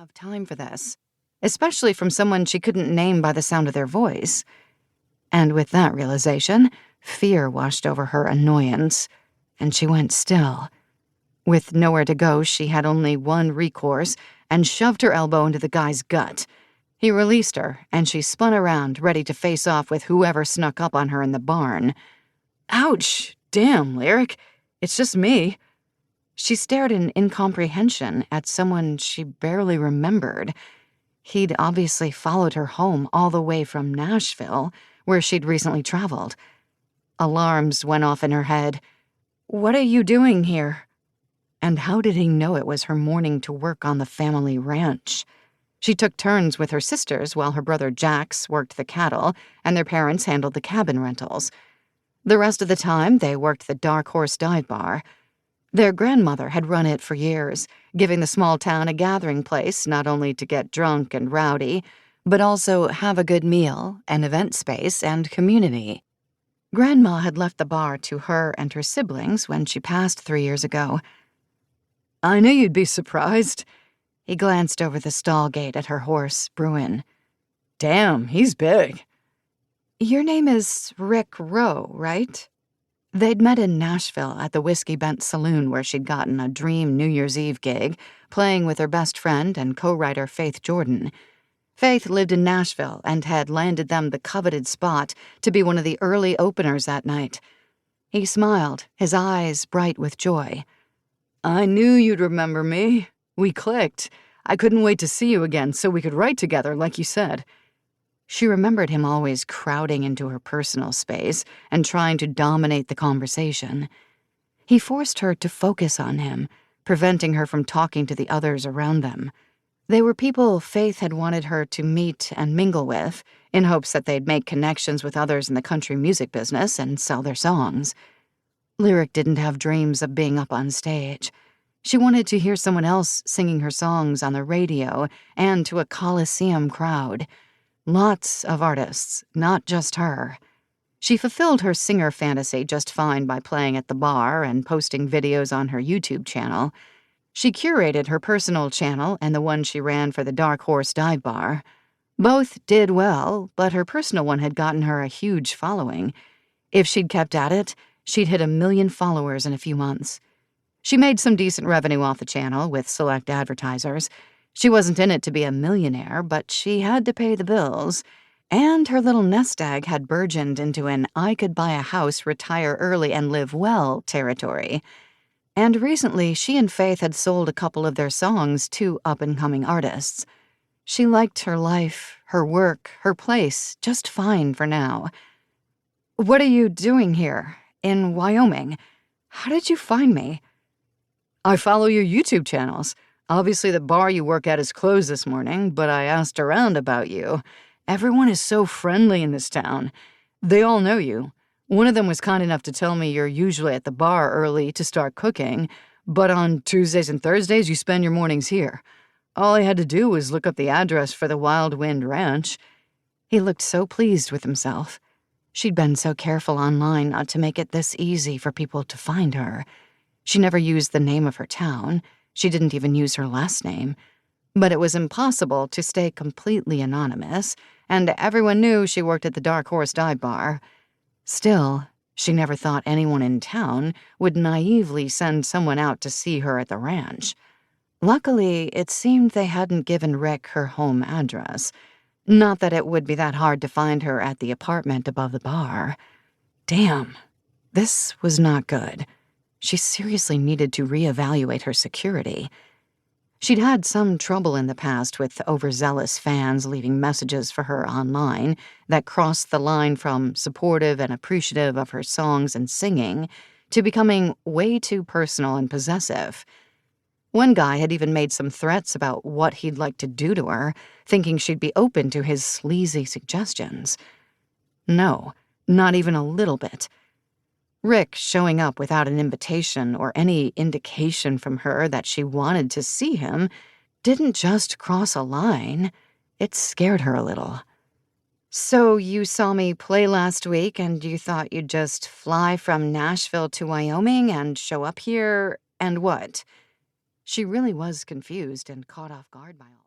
have time for this, especially from someone she couldn't name by the sound of their voice. And with that realization, fear washed over her annoyance, and she went still. With nowhere to go, she had only one recourse and shoved her elbow into the guy's gut. He released her, and she spun around, ready to face off with whoever snuck up on her in the barn. Ouch! Damn, Lyric. It's just me. She stared in incomprehension at someone she barely remembered. He'd obviously followed her home all the way from Nashville, where she'd recently traveled. Alarms went off in her head. What are you doing here? And how did he know it was her morning to work on the family ranch? She took turns with her sisters while her brother Jax worked the cattle and their parents handled the cabin rentals. The rest of the time, they worked the Dark Horse dive bar. Their grandmother had run it for years, giving the small town a gathering place not only to get drunk and rowdy, but also have a good meal, an event space, and community. Grandma had left the bar to her and her siblings when she passed 3 years ago. I knew you'd be surprised. He glanced over the stall gate at her horse, Bruin. Damn, he's big. Your name is Rick Rowe, right? They'd met in Nashville at the Whiskey Bent Saloon where she'd gotten a dream New Year's Eve gig, playing with her best friend and co-writer Faith Jordan. Faith lived in Nashville and had landed them the coveted spot to be one of the early openers that night. He smiled, his eyes bright with joy. I knew you'd remember me. We clicked. I couldn't wait to see you again so we could write together, like you said. She remembered him always crowding into her personal space and trying to dominate the conversation. He forced her to focus on him, preventing her from talking to the others around them. They were people Faith had wanted her to meet and mingle with, in hopes that they'd make connections with others in the country music business and sell their songs. Lyric didn't have dreams of being up on stage. She wanted to hear someone else singing her songs on the radio and to a Coliseum crowd. Lots of artists, not just her. She fulfilled her singer fantasy just fine by playing at the bar and posting videos on her YouTube channel. She curated her personal channel and the one she ran for the Dark Horse dive bar. Both did well, but her personal one had gotten her a huge following. If she'd kept at it, she'd hit 1 million followers in a few months. She made some decent revenue off the channel with select advertisers. She wasn't in it to be a millionaire, but she had to pay the bills. And her little nest egg had burgeoned into an I could buy a house, retire early, and live well territory. And recently, she and Faith had sold a couple of their songs to up-and-coming artists. She liked her life, her work, her place, just fine for now. What are you doing here, in Wyoming? How did you find me? I follow your YouTube channels. Obviously, the bar you work at is closed this morning, but I asked around about you. Everyone is so friendly in this town. They all know you. One of them was kind enough to tell me you're usually at the bar early to start cooking, but on Tuesdays and Thursdays you spend your mornings here. All I had to do was look up the address for the Wild Wind Ranch. He looked so pleased with himself. She'd been so careful online not to make it this easy for people to find her. She never used the name of her town. She didn't even use her last name. But it was impossible to stay completely anonymous, and everyone knew she worked at the Dark Horse dive bar. Still, she never thought anyone in town would naively send someone out to see her at the ranch. Luckily, it seemed they hadn't given Rick her home address. Not that it would be that hard to find her at the apartment above the bar. Damn, this was not good. She seriously needed to reevaluate her security. She'd had some trouble in the past with overzealous fans leaving messages for her online that crossed the line from supportive and appreciative of her songs and singing to becoming way too personal and possessive. One guy had even made some threats about what he'd like to do to her, thinking she'd be open to his sleazy suggestions. No, not even a little bit. Rick showing up without an invitation or any indication from her that she wanted to see him didn't just cross a line, it scared her a little. So you saw me play last week and you thought you'd just fly from Nashville to Wyoming and show up here, and what? She really was confused and caught off guard by all